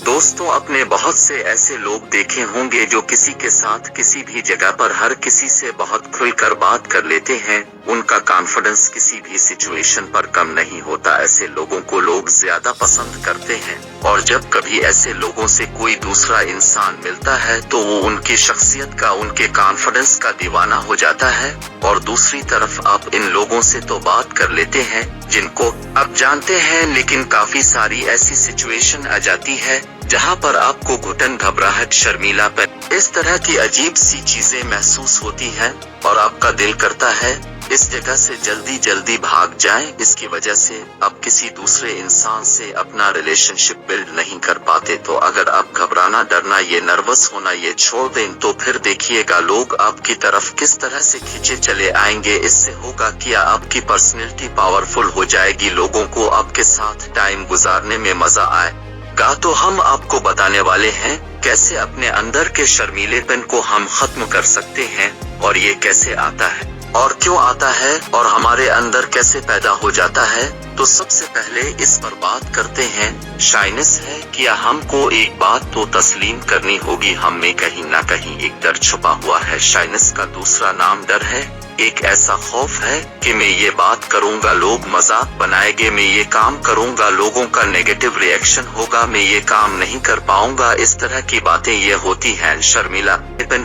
दोस्तों, अपने बहुत से ऐसे लोग देखे होंगे जो किसी के साथ किसी भी जगह पर हर किसी से बहुत खुलकर बात कर लेते हैं। उनका कॉन्फिडेंस किसी भी सिचुएशन पर कम नहीं होता। ऐसे लोगों को लोग ज्यादा पसंद करते हैं और जब कभी ऐसे लोगों से कोई दूसरा इंसान मिलता है तो वो उनकी शख्सियत का, उनके कॉन्फिडेंस का दीवाना हो जाता है। और दूसरी तरफ आप इन लोगों से तो बात कर लेते हैं जिनको आप जानते हैं, लेकिन काफी सारी ऐसी सिचुएशन आ जाती है जहां पर आपको घुटन, घबराहट, शर्मीलापन, इस तरह की अजीब सी चीजें महसूस होती हैं और आपका दिल करता है इस जगह से जल्दी जल्दी भाग जाएं। इसकी वजह से आप किसी दूसरे इंसान से अपना रिलेशनशिप बिल्ड नहीं कर पाते। तो अगर आप घबराना, डरना, ये नर्वस होना ये छोड़ दें तो फिर देखिएगा लोग आपकी तरफ किस तरह से खींचे चले आएंगे। इससे होगा क्या, आपकी पर्सनैलिटी पावरफुल हो जाएगी, लोगों को आपके साथ टाइम गुजारने में मजा आएगा। तो हम आपको बताने वाले हैं कैसे अपने अंदर के शर्मीलेपन को हम खत्म कर सकते हैं और ये कैसे आता है और क्यों आता है और हमारे अंदर कैसे पैदा हो जाता है। तो सबसे पहले इस पर बात करते हैं, शाइनेस है। क्या हमको एक बात तो तस्लीम करनी होगी, हम में कहीं ना कहीं एक डर छुपा हुआ है। शाइनेस का दूसरा नाम डर है। एक ऐसा खौफ है कि मैं ये बात करूंगा लोग मजाक बनाएंगे, मैं ये काम करूंगा लोगों का नेगेटिव रिएक्शन होगा, मैं ये काम नहीं कर पाऊंगा। इस तरह की बातें ये होती हैं शर्मिला।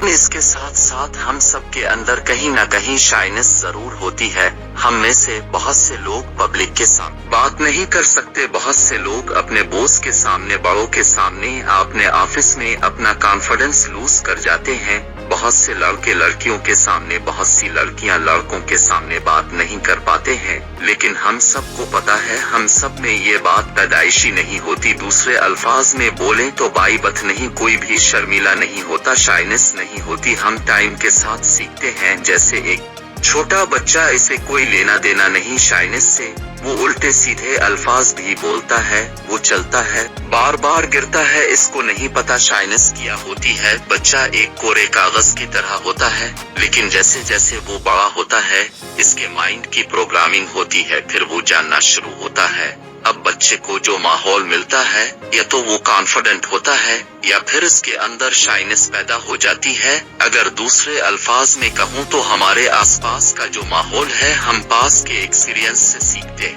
इसके साथ साथ हम सब के अंदर कहीं ना कहीं शाइनेस जरूर होती है। हम में से बहुत से लोग पब्लिक के सामने बात नहीं कर सकते। बहुत से लोग अपने बॉस के सामने, बड़ों के सामने, अपने ऑफिस में अपना कॉन्फिडेंस लूज कर जाते हैं। बहुत से लड़के लड़कियों के सामने, बहुत सी लड़कियां लड़कों के सामने बात नहीं कर पाते हैं। लेकिन हम सबको पता है, हम सब में ये बात पैदाइशी नहीं होती। दूसरे अल्फाज में बोलें तो बाई बत नहीं, कोई भी शर्मीला नहीं होता, शाइनेस नहीं होती। हम टाइम के साथ सीखते हैं। जैसे एक छोटा बच्चा, इसे कोई लेना देना नहीं शाइनेस से। वो उल्टे सीधे अल्फाज भी बोलता है, वो चलता है, बार बार गिरता है, इसको नहीं पता शाइनेस क्या होती है। बच्चा एक कोरे कागज की तरह होता है, लेकिन जैसे जैसे वो बड़ा होता है इसके माइंड की प्रोग्रामिंग होती है, फिर वो जानना शुरू होता है। अब बच्चे को जो माहौल मिलता है, या तो वो कॉन्फिडेंट होता है या फिर इसके अंदर शाइनेस पैदा हो जाती है। अगर दूसरे अल्फाज में कहूँ तो हमारे आसपास का जो माहौल है हम पास के एक्सपीरियंस से सीखते।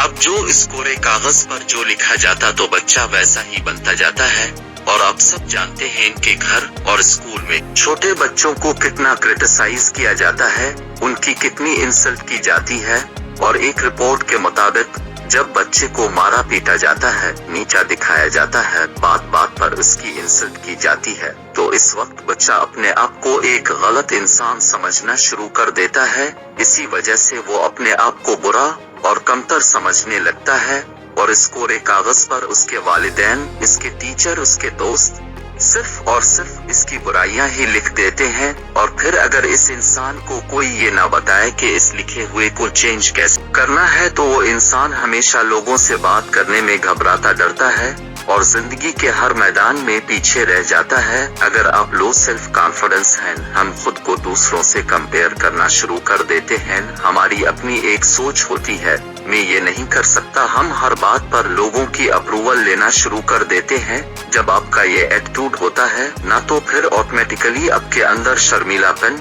अब जो इस कोरे कागज पर जो लिखा जाता तो बच्चा वैसा ही बनता जाता है। और आप सब जानते हैं इनके घर और स्कूल में छोटे बच्चों को कितना क्रिटिसाइज किया जाता है, उनकी कितनी इंसल्ट की जाती है। और एक रिपोर्ट के मुताबिक जब बच्चे को मारा पीटा जाता है, नीचा दिखाया जाता है, बात बात पर उसकी इंसल्ट की जाती है, तो इस वक्त बच्चा अपने आप को एक गलत इंसान समझना शुरू कर देता है। इसी वजह से वो अपने आप को बुरा और कमतर समझने लगता है। और इस कोरे कागज पर उसके वालिदैन, इसके टीचर, उसके दोस्त सिर्फ और सिर्फ इसकी बुराइयां ही लिख देते हैं। और फिर अगर इस इंसान को कोई ये ना बताए कि इस लिखे हुए को चेंज कैसे करना है, तो वो इंसान हमेशा लोगों से बात करने में घबराता, डरता है और जिंदगी के हर मैदान में पीछे रह जाता है। अगर आप लो सेल्फ कॉन्फिडेंस हैं, हम खुद को दूसरों से कंपेयर करना शुरू कर देते हैं। हमारी अपनी एक सोच होती है, मैं ये नहीं कर सकता। हम हर बात पर लोगों की अप्रूवल लेना शुरू कर देते हैं। जब आपका ये एटीट्यूड होता है ना, तो फिर ऑटोमेटिकली आपके अंदर शर्मीलापन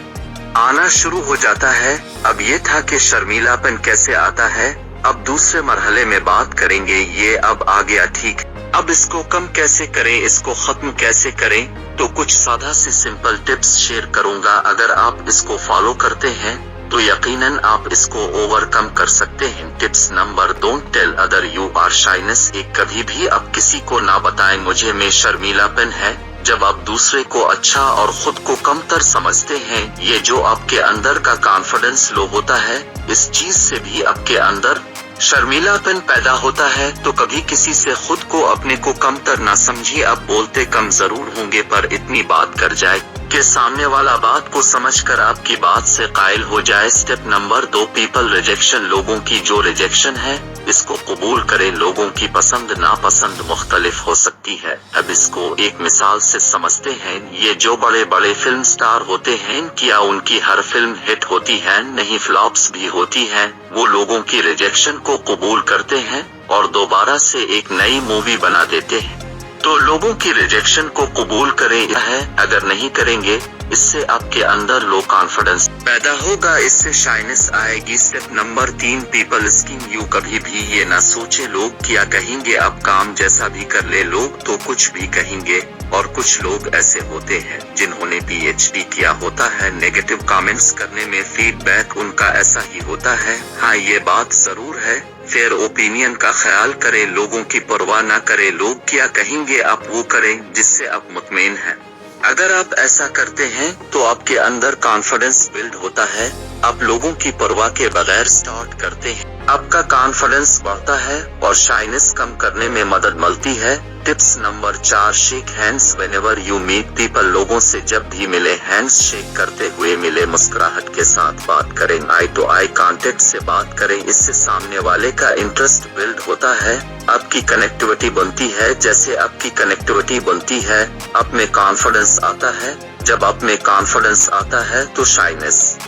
आना शुरू हो जाता है। अब ये था कि शर्मीलापन कैसे आता है। अब दूसरे मरहले में बात करेंगे, ये अब आ गया, ठीक। अब इसको कम कैसे करें, इसको खत्म कैसे करें, तो कुछ सादा से सिंपल टिप्स शेयर करूंगा। अगर आप इसको फॉलो करते हैं तो यकीनन आप इसको ओवरकम कर सकते हैं। Tips number 2, tell other you are shyness. एक कभी भी आप किसी को ना बताएं मुझे में शर्मीलापन है। जब आप दूसरे को अच्छा और खुद को कमतर समझते हैं, ये जो आपके अंदर का कॉन्फिडेंस लो होता है, इस चीज से भी आपके अंदर शर्मीलापन पैदा होता है। तो कभी किसी से खुद को, अपने को कमतर ना समझिए। आप बोलते कम जरूर होंगे पर इतनी बात कर जाए कि सामने वाला बात को समझकर आपकी बात से कायल हो जाए। Step number 2, people rejection. लोगों की जो रिजेक्शन है इसको कबूल करें। लोगों की पसंद नापसंद मुख्तलिफ हो सकती है। अब इसको एक मिसाल से समझते हैं। ये जो बड़े बड़े फिल्म स्टार होते हैं, क्या उनकी हर फिल्म हिट होती है? नहीं, फ्लॉप्स भी होती है। वो लोगों की रिजेक्शन को कबूल करते हैं और दोबारा से एक नई मूवी बना देते हैं। तो लोगों की रिजेक्शन को कबूल करें है, अगर नहीं करेंगे इससे आपके अंदर लो कॉन्फिडेंस पैदा होगा, इससे शाइनेस आएगी। Step number 3, people skin you. कभी भी ये ना सोचे लोग क्या कहेंगे, आप काम जैसा भी कर ले लोग तो कुछ भी कहेंगे। और कुछ लोग ऐसे होते हैं जिन्होंने PhD किया होता है नेगेटिव कमेंट्स करने में, फीडबैक उनका ऐसा ही होता है। हाँ ये बात जरूर है, फेयर ओपिनियन का ख्याल करें, लोगों की परवाह ना करें, लोग क्या कहेंगे आप वो करें जिससे आप मुतमईन हैं। अगर आप ऐसा करते हैं तो आपके अंदर कॉन्फिडेंस बिल्ड होता है, आप लोगों की परवाह के बगैर स्टार्ट करते हैं, आपका कॉन्फिडेंस बढ़ता है और शाइनेस कम करने में मदद मिलती है। Tips number 4, shake hands whenever you meet people. लोगों से जब भी मिले हैंड्स शेक करते हुए मिले, मुस्कुराहट के साथ बात करें, आई टू आई कांटेक्ट से बात करें, इससे सामने वाले का इंटरेस्ट बिल्ड होता है, आपकी कनेक्टिविटी बनती है। जैसे आपकी कनेक्टिविटी बनती है आप में कॉन्फिडेंस आता है, जब आप में कॉन्फिडेंस आता है तो शाइनेस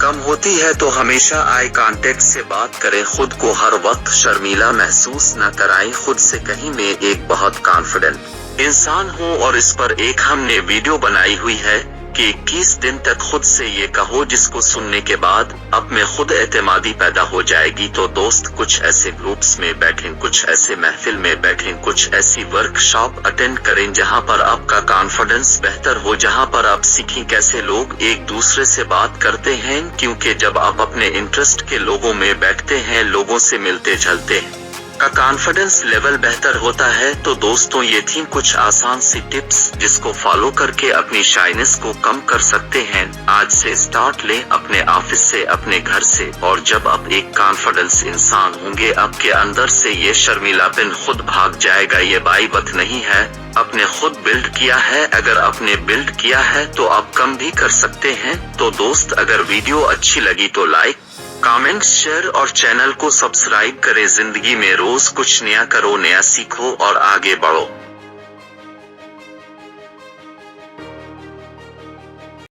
कम होती है। तो हमेशा आई कांटेक्ट से बात करें, खुद को हर वक्त शर्मीला महसूस न कराएं, खुद से कहीं मैं एक बहुत कॉन्फिडेंट इंसान हूँ। और इस पर एक हमने वीडियो बनाई हुई है कि 21 दिन तक खुद से ये कहो, जिसको सुनने के बाद अब में खुद एतमादी पैदा हो जाएगी। तो दोस्त कुछ ऐसे ग्रुप्स में बैठें, कुछ ऐसे महफिल में बैठें, कुछ ऐसी वर्कशॉप अटेंड करें जहां पर आपका कॉन्फिडेंस बेहतर हो, जहां पर आप सीखें कैसे लोग एक दूसरे से बात करते हैं। क्योंकि जब आप अपने इंटरेस्ट के लोगों में बैठते हैं, लोगों से मिलते जुलते हैं, का कॉन्फिडेंस लेवल बेहतर होता है। तो दोस्तों ये थी कुछ आसान सी टिप्स जिसको फॉलो करके अपनी शाइनेस को कम कर सकते हैं। आज से स्टार्ट लें, अपने ऑफिस से, अपने घर से, और जब आप एक कॉन्फिडेंस इंसान होंगे आपके अंदर से ये शर्मीलापन खुद भाग जाएगा। ये बाई बात नहीं है, अपने खुद बिल्ड किया है, अगर आपने बिल्ड किया है तो आप कम भी कर सकते हैं। तो दोस्त अगर वीडियो अच्छी लगी तो लाइक, कमेंट, शेयर और चैनल को सब्सक्राइब करें। जिंदगी में रोज कुछ नया करो, नया सीखो और आगे बढ़ो।